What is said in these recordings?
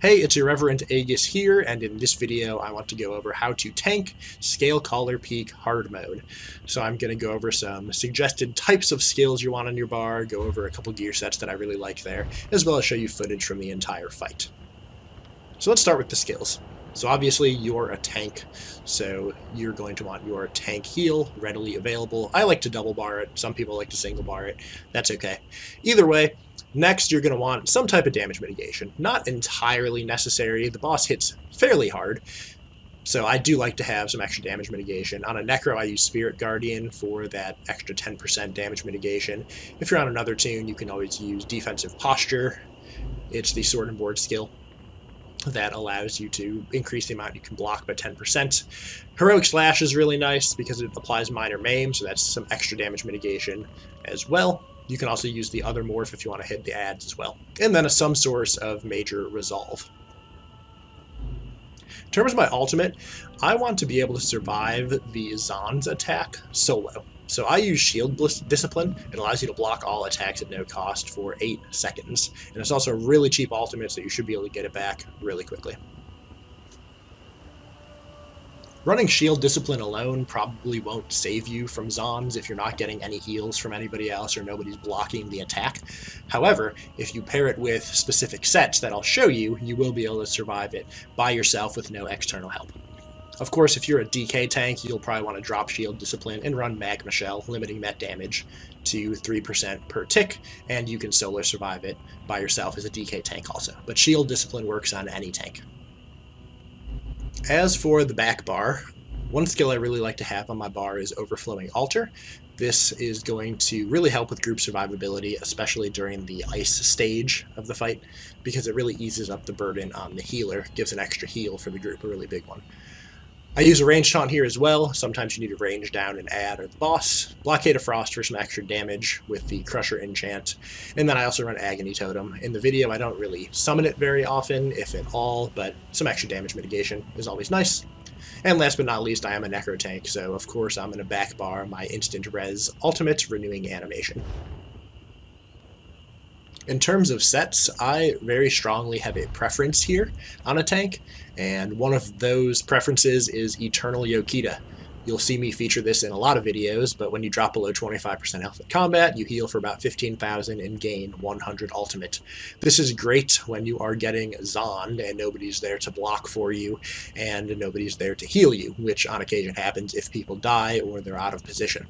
Hey, it's Irreverent Aegis here, and in this video I want to go over how to tank Scalecaller Peak Hard Mode. So I'm going to go over some suggested types of skills you want on your bar, go over a couple gear sets that I really like there, as well as show you footage from the entire fight. So let's start with the skills. So obviously you're a tank, so you're going to want your tank heal readily available. I like to double bar it, some people like to single bar it, that's okay. Either way, next you're going to want some type of damage mitigation. Not entirely necessary, the boss hits fairly hard, so I do like to have some extra damage mitigation. On a Necro I use Spirit Guardian for that extra 10% damage mitigation. If you're on another tune you can always use Defensive Posture. It's the Sword and Board skill that allows you to increase the amount you can block by 10%. Heroic Slash is really nice because it applies minor maim, so that's some extra damage mitigation as well. You can also use the other morph if you want to hit the adds as well. And then some source of major resolve. In terms of my ultimate, I want to be able to survive the Zahn's attack solo. So I use Shield Discipline. It allows you to block all attacks at no cost for 8 seconds. And it's also a really cheap ultimate, so you should be able to get it back really quickly. Running Shield Discipline alone probably won't save you from Zons if you're not getting any heals from anybody else or nobody's blocking the attack. However, if you pair it with specific sets that I'll show you, you will be able to survive it by yourself with no external help. Of course, if you're a DK tank, you'll probably want to drop Shield Discipline and run Magma Shell, limiting that damage to 3% per tick, and you can solo survive it by yourself as a DK tank also. But Shield Discipline works on any tank. As for the back bar, one skill I really like to have on my bar is Overflowing Altar. This is going to really help with group survivability, especially during the ice stage of the fight, because it really eases up the burden on the healer, gives an extra heal for the group, a really big one. I use a range taunt here as well. Sometimes you need to range down an ad or the boss. Blockade of Frost for some extra damage with the Crusher enchant. And then I also run Agony Totem. In the video I don't really summon it very often, if at all, but some extra damage mitigation is always nice. And last but not least, I am a Necro tank, so of course I'm going to back bar my Instant Res Ultimate Renewing Animation. In terms of sets, I very strongly have a preference here on a tank, and one of those preferences is Eternal Yokita. You'll see me feature this in a lot of videos, but when you drop below 25% health in combat, you heal for about 15,000 and gain 100 ultimate. This is great when you are getting Zonned and nobody's there to block for you, and nobody's there to heal you, which on occasion happens if people die or they're out of position.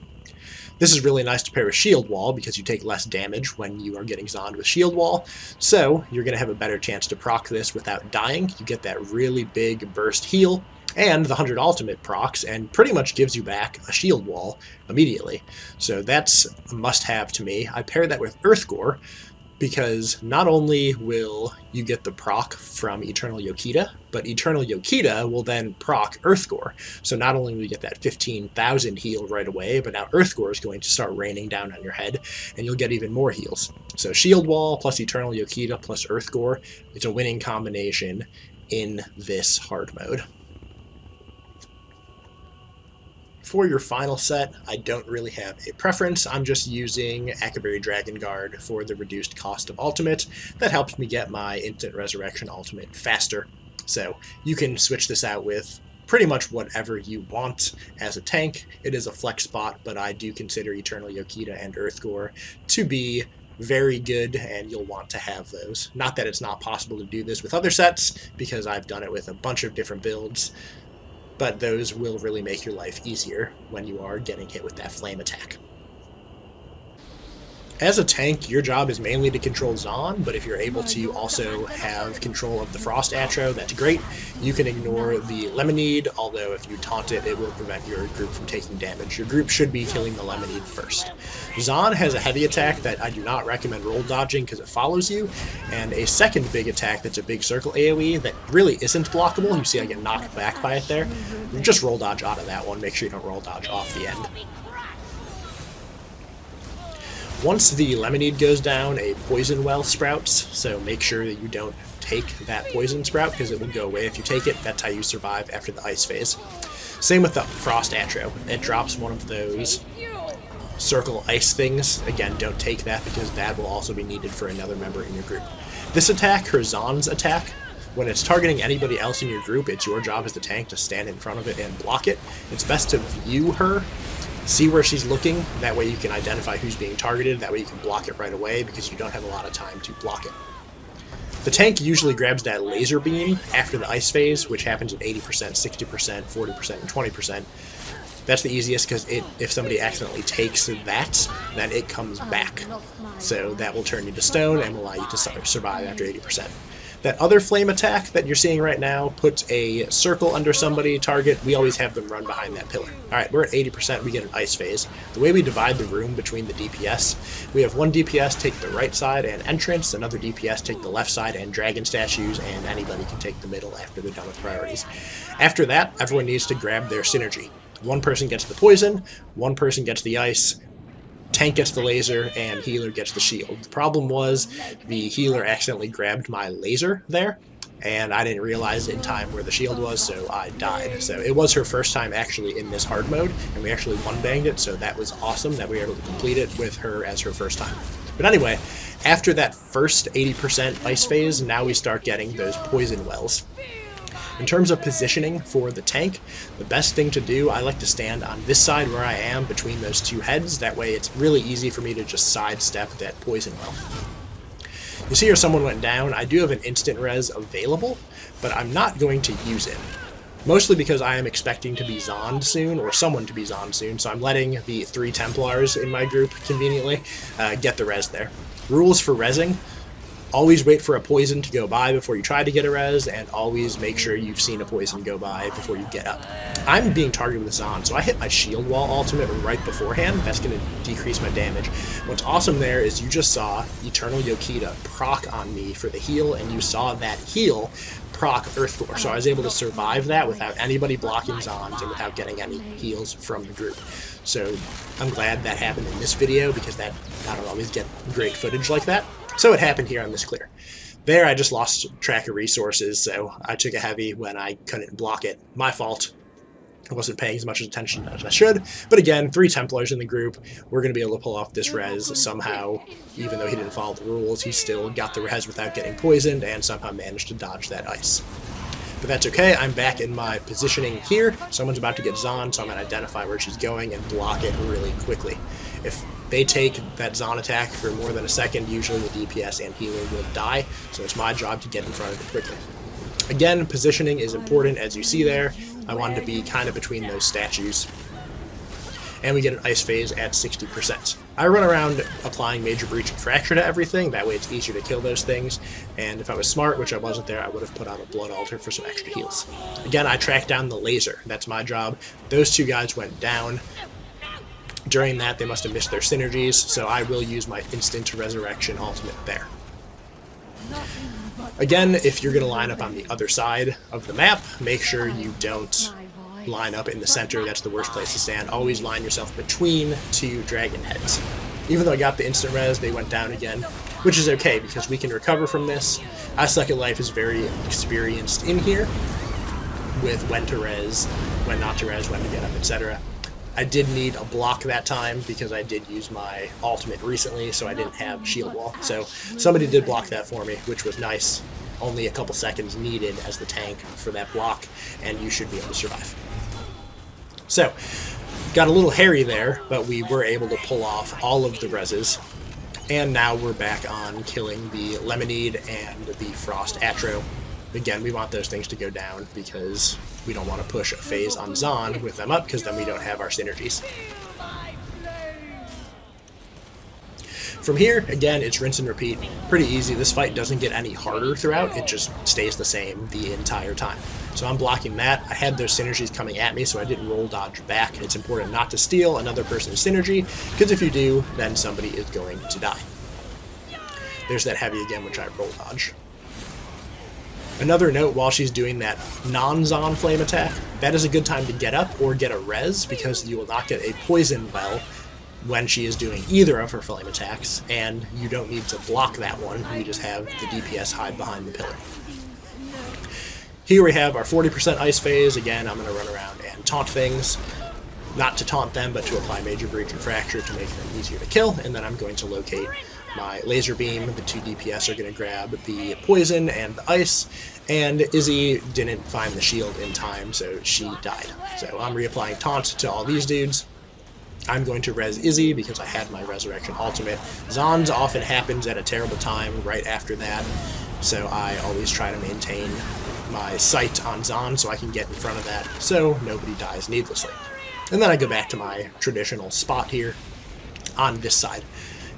This is really nice to pair with Shield Wall because you take less damage when you are getting Zonned with Shield Wall, so you're going to have a better chance to proc this without dying. You get that really big burst heal, and the 100 ultimate procs, and pretty much gives you back a Shield Wall immediately. So that's a must-have to me. I pair that with Earthgore, because not only will you get the proc from Eternal Yokita, but Eternal Yokita will then proc Earthgore. So not only will you get that 15,000 heal right away, but now Earthgore is going to start raining down on your head, and you'll get even more heals. So Shield Wall plus Eternal Yokita plus Earthgore, it's a winning combination in this hard mode. For your final set, I don't really have a preference. I'm just using Akabari Dragon Guard for the reduced cost of ultimate. That helps me get my Instant Resurrection ultimate faster. So you can switch this out with pretty much whatever you want as a tank. It is a flex spot, but I do consider Eternal Yokita and Earthgore to be very good, and you'll want to have those. Not that it's not possible to do this with other sets, because I've done it with a bunch of different builds, but those will really make your life easier when you are getting hit with that flame attack. As a tank, your job is mainly to control Zon, but if you're able to also have control of the Frost Atro, that's great. You can ignore the Lemonade, although if you taunt it, it will prevent your group from taking damage. Your group should be killing the Lemonade first. Zon has a heavy attack that I do not recommend roll dodging because it follows you, and a second big attack that's a big circle AoE that really isn't blockable. You see I get knocked back by it there. Just roll dodge out of that one, make sure you don't roll dodge off the end. Once the Lemonade goes down, a Poison Well sprouts, so make sure that you don't take that Poison Sprout because it will go away if you take it. That's how you survive after the Ice phase. Same with the Frost Atro. It drops one of those circle ice things. Again, don't take that because that will also be needed for another member in your group. This attack, her Zon's attack, When it's targeting anybody else in your group, it's your job as the tank to stand in front of it and block it. It's best to view her, see where she's looking, that way you can identify who's being targeted, that way you can block it right away because you don't have a lot of time to block it. The tank usually grabs that laser beam after the ice phase, which happens at 80%, 60%, 40%, and 20%. That's the easiest because if somebody accidentally takes that, then it comes back. So that will turn you to stone and will allow you to survive after 80%. That other flame attack that you're seeing right now puts a circle under somebody, target. We always have them run behind that pillar. Alright, we're at 80%, we get an ice phase. The way we divide the room between the DPS, we have one DPS take the right side and entrance, another DPS take the left side and dragon statues, and anybody can take the middle after they're done with priorities. After that, everyone needs to grab their synergy. One person gets the poison, one person gets the ice, tank gets the laser, and healer gets the shield. The problem was the healer accidentally grabbed my laser there, and I didn't realize in time where the shield was, so I died. So it was her first time actually in this hard mode, and we actually one-banged it, so that was awesome that we were able to complete it with her as her first time. But anyway, after that first 80% ice phase, now we start getting those poison wells. In terms of positioning for the tank, the best thing to do, I like to stand on this side where I am between those two heads. That way it's really easy for me to just sidestep that poison well. You see here someone went down. I do have an instant res available, but I'm not going to use it. Mostly because I am expecting to be zoned soon, or someone to be zoned soon, so I'm letting the 3 Templars in my group conveniently get the res there. Rules for resing. Always wait for a poison to go by before you try to get a res, and always make sure you've seen a poison go by before you get up. I'm being targeted with Zon, so I hit my shield wall ultimate right beforehand. That's going to decrease my damage. What's awesome there is you just saw Eternal Yokita proc on me for the heal, and you saw that heal proc Earthcore, so I was able to survive that without anybody blocking Zons and without getting any heals from the group. So I'm glad that happened in this video because I don't always get great footage like that. So it happened here on this clear. There I just lost track of resources, so I took a heavy when I couldn't block it. My fault. I wasn't paying as much attention as I should. But again, 3 Templars in the group. We're going to be able to pull off this res somehow. Even though he didn't follow the rules, he still got the res without getting poisoned and somehow managed to dodge that ice. But that's okay, I'm back in my positioning here. Someone's about to get zoned, so I'm going to identify where she's going and block it really quickly. If they take that Zon attack for more than a second, usually the DPS and healer will die, so it's my job to get in front of it quickly. Again, positioning is important, as you see there. I wanted to be kind of between those statues. And we get an ice phase at 60%. I run around applying Major Breach and Fracture to everything, that way it's easier to kill those things, and if I was smart, which I wasn't there, I would have put on a Blood Altar for some extra heals. Again, I tracked down the laser, that's my job. Those 2 guys went down. During that, they must have missed their synergies, so I will use my Instant Resurrection ultimate there. Again, if you're going to line up on the other side of the map, make sure you don't line up in the center. That's the worst place to stand. Always line yourself between 2 dragon heads. Even though I got the instant res, they went down again, which is okay because we can recover from this. I Suck at Life is very experienced in here with when to res, when not to res, when to get up, etc. I did need a block that time because I did use my ultimate recently, so I didn't have shield wall. So somebody did block that for me, which was nice. Only a couple seconds needed as the tank for that block, and you should be able to survive. So, got a little hairy there, but we were able to pull off all of the reses. And now we're back on killing the Lemonade and the Frost Atro. Again, we want those things to go down because we don't want to push a phase on Zon with them up because then we don't have our synergies. From here, again, it's rinse and repeat. Pretty easy. This fight doesn't get any harder throughout. It just stays the same the entire time. So I'm blocking that. I had those synergies coming at me, so I didn't roll dodge back. It's important not to steal another person's synergy, because if you do, then somebody is going to die. There's that heavy again, which I roll dodge. Another note, while she's doing that non-Zon flame attack, that is a good time to get up or get a res, because you will not get a poison well when she is doing either of her flame attacks, and you don't need to block that one, you just have the DPS hide behind the pillar. Here we have our 40% ice phase. Again, I'm going to run around and taunt things. Not to taunt them, but to apply Major Breach and Fracture to make them easier to kill, and then I'm going to locate my laser beam. The 2 DPS are going to grab the poison and the ice, And Izzy didn't find the shield in time, so she died. So I'm reapplying Taunt to all these dudes. I'm going to res Izzy because I had my Resurrection ultimate. Zaan's often happens at a terrible time right after that, so I always try to maintain my sight on Zaan so I can get in front of that so nobody dies needlessly. And then I go back to my traditional spot here on this side.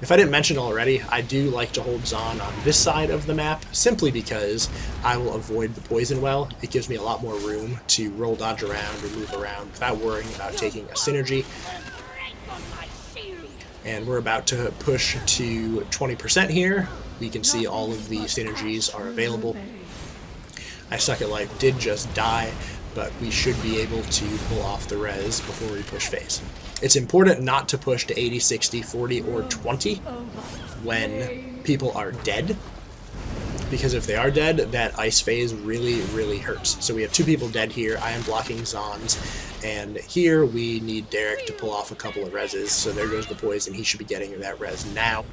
If I didn't mention already, I do like to hold Zaan on this side of the map, simply because I will avoid the poison well. It gives me a lot more room to roll dodge around or move around without worrying about taking a synergy. And we're about to push to 20% here. We can see all of the synergies are available. I Suck at Life did just die, but we should be able to pull off the res before we push phase. It's important not to push to 80, 60, 40, or 20 when people are dead, because if they are dead, that ice phase really, really hurts. So we have 2 people dead here. I am blocking Zaan's, and here we need Derek to pull off a couple of reses. So there goes the poison. He should be getting that res now.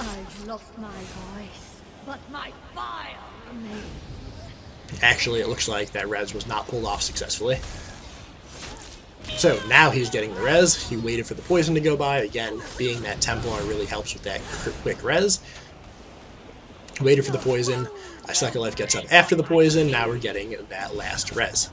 I've lost my voice, but my fire remains. Actually, it looks like that res was not pulled off successfully. So now he's getting the res. He waited for the poison to go by. Again, being that Templar really helps with that quick res. Waited for the poison. I Suck at Life gets up after the poison. Now we're getting that last res.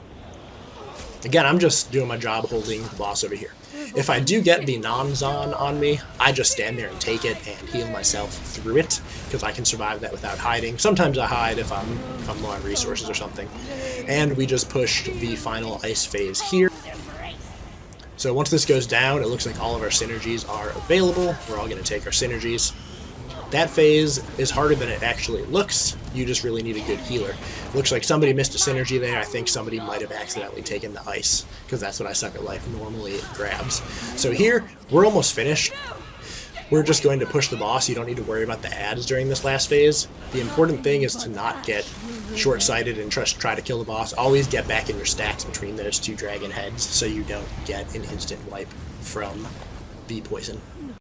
Again, I'm just doing my job holding the boss over here. If I do get the non-Zaan on me, I just stand there and take it and heal myself through it, because I can survive that without hiding. Sometimes I hide if I'm low on resources or something. And we just pushed the final ice phase here. So once this goes down, it looks like all of our synergies are available. We're all going to take our synergies. That phase is harder than it actually looks. You just really need a good healer. It looks like somebody missed a synergy there. I think somebody might have accidentally taken the ice, because that's what I Suck at Life normally grabs. So here, we're almost finished. We're just going to push the boss. You don't need to worry about the ads during this last phase. The important thing is to not get short-sighted and just try to kill the boss. Always get back in your stacks between those 2 dragon heads so you don't get an instant wipe from the poison.